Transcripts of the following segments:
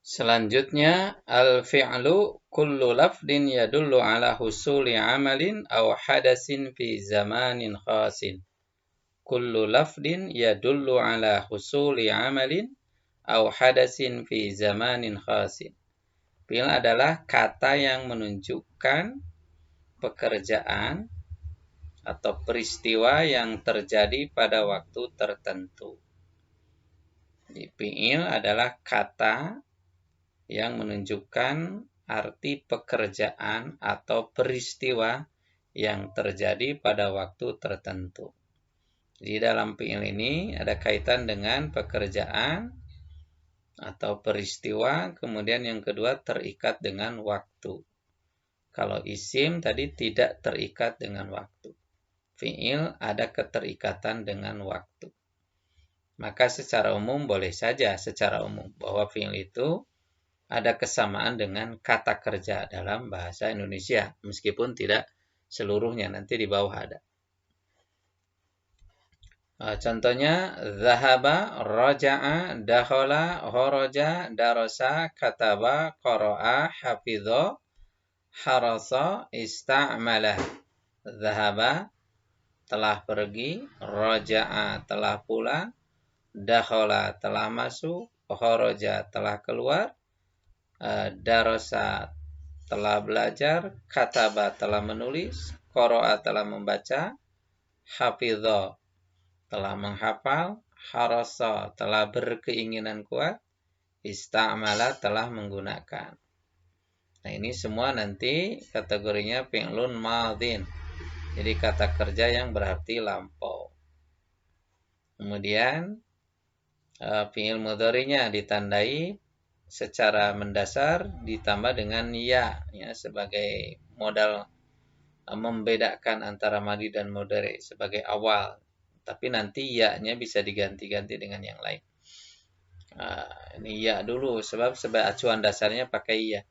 Selanjutnya, al-fi'lu kullu lafdin yadullu ala husuli amalin aw hadasin fi zamanin khasin. Kullu lafdin yadullu ala husuli amalin aw hadasin fi zamanin khasin. Fi'il adalah kata yang menunjukkan pekerjaan atau peristiwa yang terjadi pada waktu tertentu. Jadi, fi'il adalah kata yang menunjukkan arti pekerjaan atau peristiwa yang terjadi pada waktu tertentu. Jadi dalam fi'il ini ada kaitan dengan pekerjaan atau peristiwa, kemudian yang kedua terikat dengan waktu. Kalau isim tadi tidak terikat dengan waktu. Fi'il ada keterikatan dengan waktu. Maka secara umum boleh saja secara umum bahwa fi'il itu ada kesamaan dengan kata kerja dalam bahasa Indonesia, meskipun tidak seluruhnya, nanti di bawah ada. Contohnya, zahaba, raja'a, dakhala, kharaja, darasa, kataba, qara'a, hafidha, harasa, ista'mala. Zahaba, telah pergi, raja'a, telah pulang, dakhala, telah masuk, kharaja, telah keluar, darasa, telah belajar, kataba, telah menulis, qara'a, telah membaca, hafidha, telah menghafal, harasa, telah berkeinginan kuat, ista'mala, telah menggunakan. Nah, ini semua nanti kategorinya fi'lun madhin. Jadi kata kerja yang berarti lampau. Kemudian fi'il mudhari'nya ditandai secara mendasar ditambah dengan ya sebagai modal membedakan antara madi dan mudhari sebagai awal. Tapi nanti ya-nya bisa diganti-ganti dengan yang lain. Ini ya dulu sebab acuan dasarnya pakai ya.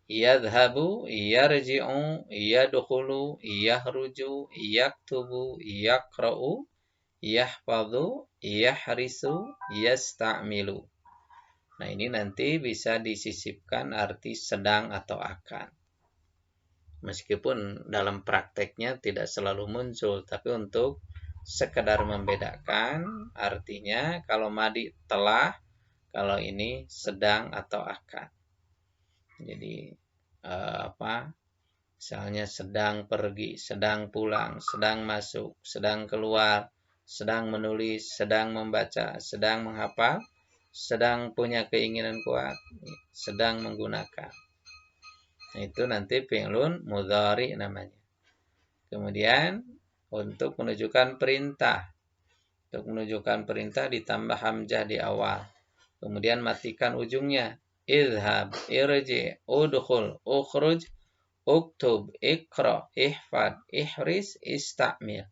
Yadhabu, yarji'u, yadkhulu, yahruju, yaktubu, yaqra'u, yahfadhu, yahrisu, yasta'milu. Nah, ini nanti bisa disisipkan arti sedang atau akan. Meskipun dalam prakteknya tidak selalu muncul, tapi untuk sekedar membedakan artinya kalau madi telah, kalau ini sedang atau akan. Jadi misalnya sedang pergi, sedang pulang, sedang masuk, sedang keluar, sedang menulis, sedang membaca, sedang menghafal, sedang punya keinginan kuat, sedang menggunakan. Nah, itu nanti fi'lun mudhari namanya. Kemudian untuk menunjukkan perintah. Untuk menunjukkan perintah ditambah hamzah di awal. Kemudian matikan ujungnya. Idhab, irji, udkhul, ukhruj, uktub, ikra, ihfad, ihris, ista'mil.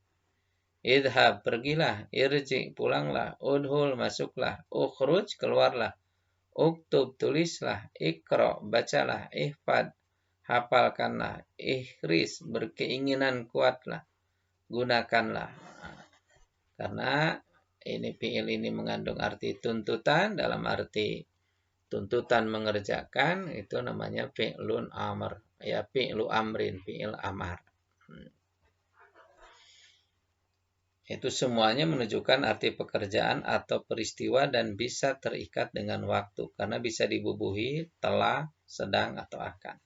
Idhab, pergilah, irji, pulanglah, udhul, masuklah, ukhruj, keluarlah, uktub, tulislah, ikra, bacalah, ihfad, hafalkanlah, ihris, berkeinginan kuatlah, gunakanlah. Karena ini fi'il ini mengandung arti tuntutan, dalam arti tuntutan mengerjakan, itu namanya fi'lun amr. Ya, fi'lu amrin, fi'il amar. Itu semuanya menunjukkan arti pekerjaan atau peristiwa dan bisa terikat dengan waktu. Karena bisa dibubuhi telah, sedang, atau akan.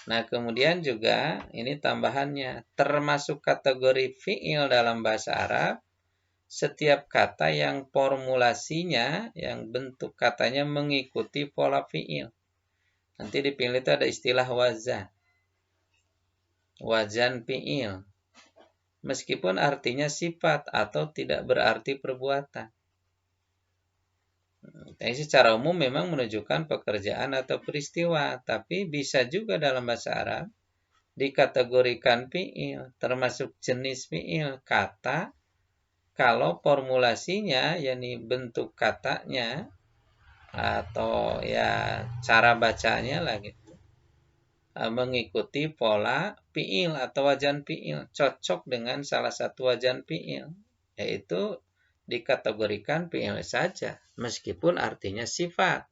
Nah, kemudian juga ini tambahannya. Termasuk kategori fi'il dalam bahasa Arab, setiap kata yang formulasinya, yang bentuk katanya mengikuti pola fi'il. Nanti di fi'il itu ada istilah wazan. Wazan fi'il. Meskipun artinya sifat atau tidak berarti perbuatan. Tapi secara umum memang menunjukkan pekerjaan atau peristiwa. Tapi bisa juga dalam bahasa Arab dikategorikan fi'il. Termasuk jenis fi'il. Kata kalau formulasinya, yakni bentuk katanya atau ya cara bacanya lah gitu, mengikuti pola fi'il atau wajan fi'il, cocok dengan salah satu wajan fi'il, yaitu dikategorikan fi'il saja meskipun artinya sifat.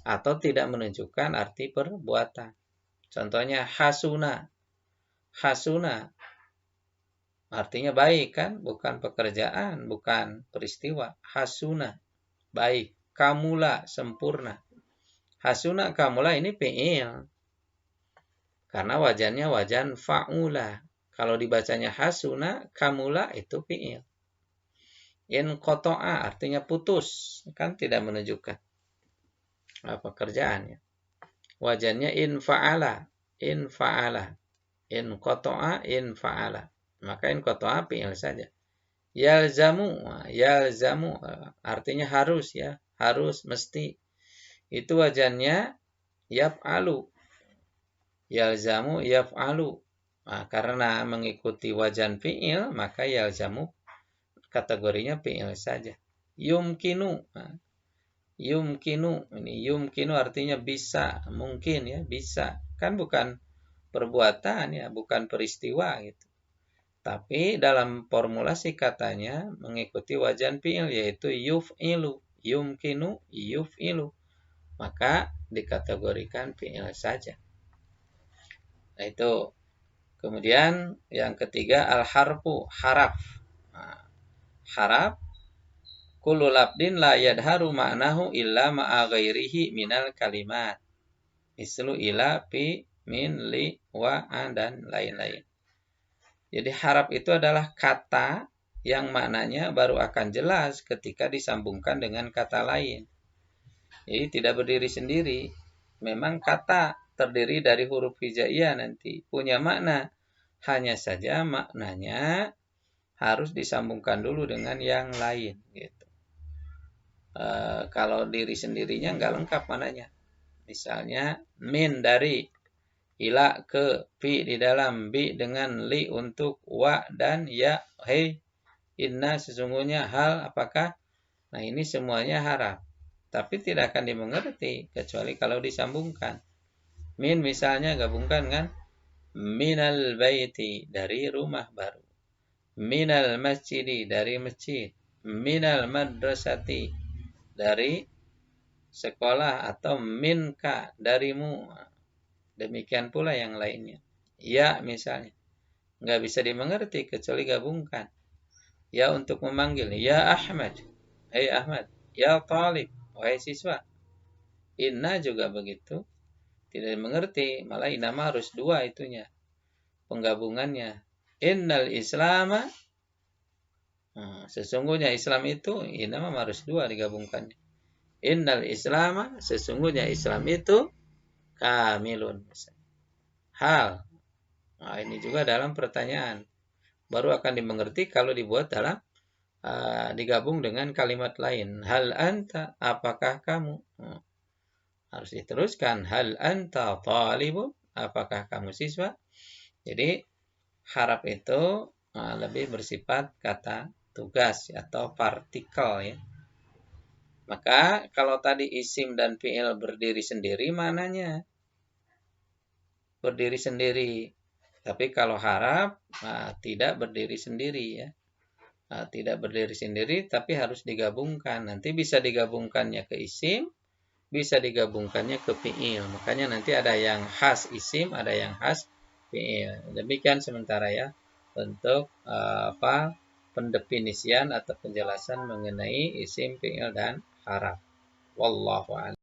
atau tidak menunjukkan arti perbuatan. Contohnya hasuna. Hasuna artinya baik kan, bukan pekerjaan, bukan peristiwa. Hasuna, baik. Kamula, sempurna. Hasuna kamula ini fi'il. Karena wajannya wajan fa'ula. Kalau dibacanya hasuna, kamula itu fi'il. In koto'a artinya putus. Kan tidak menunjukkan pekerjaan ya. Wajannya in fa'ala. In fa'ala. In koto'a in fa'ala. Maka in koto'a fi'il saja. Yalzamu. Yalzamu artinya harus ya. Harus, mesti. Itu wajannya yaf'alu. Yalzamu yaf'alu. Nah, karena mengikuti wajan fi'il, maka yalzamu kategorinya fi'il saja. Yumkinu. Nah, yumkinu. Ini yumkinu artinya bisa, mungkin ya, bisa. Kan bukan perbuatan ya, bukan peristiwa gitu. Tapi dalam formulasi katanya mengikuti wajan fi'il yaitu yuf'ilu. Yumkinu yuf'ilu. Maka dikategorikan fi'il saja. Nah itu. Kemudian yang ketiga al-harfu, haraf. Nah, haraf kullu labdin la yadharu ma'nahu illa ma'a ghairihi minal kalimat. Mislu ila, fi, min, li, wa, an, dan lain-lain. Jadi haraf itu adalah kata yang maknanya baru akan jelas ketika disambungkan dengan kata lain. Jadi tidak berdiri sendiri. Memang kata terdiri dari huruf hijaiyah nanti. Punya makna. Hanya saja maknanya harus disambungkan dulu dengan yang lain. Gitu. Kalau diri sendirinya nggak lengkap maknanya. Misalnya min dari, ila ke, fi di dalam, bi dengan, li untuk, wa dan ya, hei, inna sesungguhnya, hal apakah. Nah ini semuanya haraf. Tapi tidak akan dimengerti kecuali kalau disambungkan. Min misalnya gabungkan kan minal baiti dari rumah baru. Minal masjidi dari masjid. Minal madrasati dari sekolah, atau minka darimu. Demikian pula yang lainnya. Ya misalnya. Nggak bisa dimengerti kecuali gabungkan. Ya untuk memanggil. Ya Ahmad. Hei Ahmad. Ya Talib. Wahai siswa. Inna juga begitu. Tidak dimengerti. Malah inama harus dua itunya. Penggabungannya. Innal islama. Nah, sesungguhnya Islam itu. Inama harus dua digabungkannya. Innal islama. Sesungguhnya Islam itu. Kamilun. Hal. Nah, ini juga dalam pertanyaan. Baru akan dimengerti kalau dibuat dalam digabung dengan kalimat lain. Hal anta, apakah kamu? Harus diteruskan. Hal anta talibun, apakah kamu siswa? Jadi harap itu lebih bersifat kata tugas atau partikel ya. Maka kalau tadi isim dan fi'il berdiri sendiri mananya? Berdiri sendiri. Tapi kalau harap tidak berdiri sendiri ya. Tidak berdiri sendiri tapi harus digabungkan. Nanti bisa digabungkannya ke isim, bisa digabungkannya ke fi'il. Makanya nanti ada yang khas isim, ada yang khas fi'il. Demikian sementara ya untuk pendefinisian atau penjelasan mengenai isim, fi'il dan haraf. Wallahu a'lam.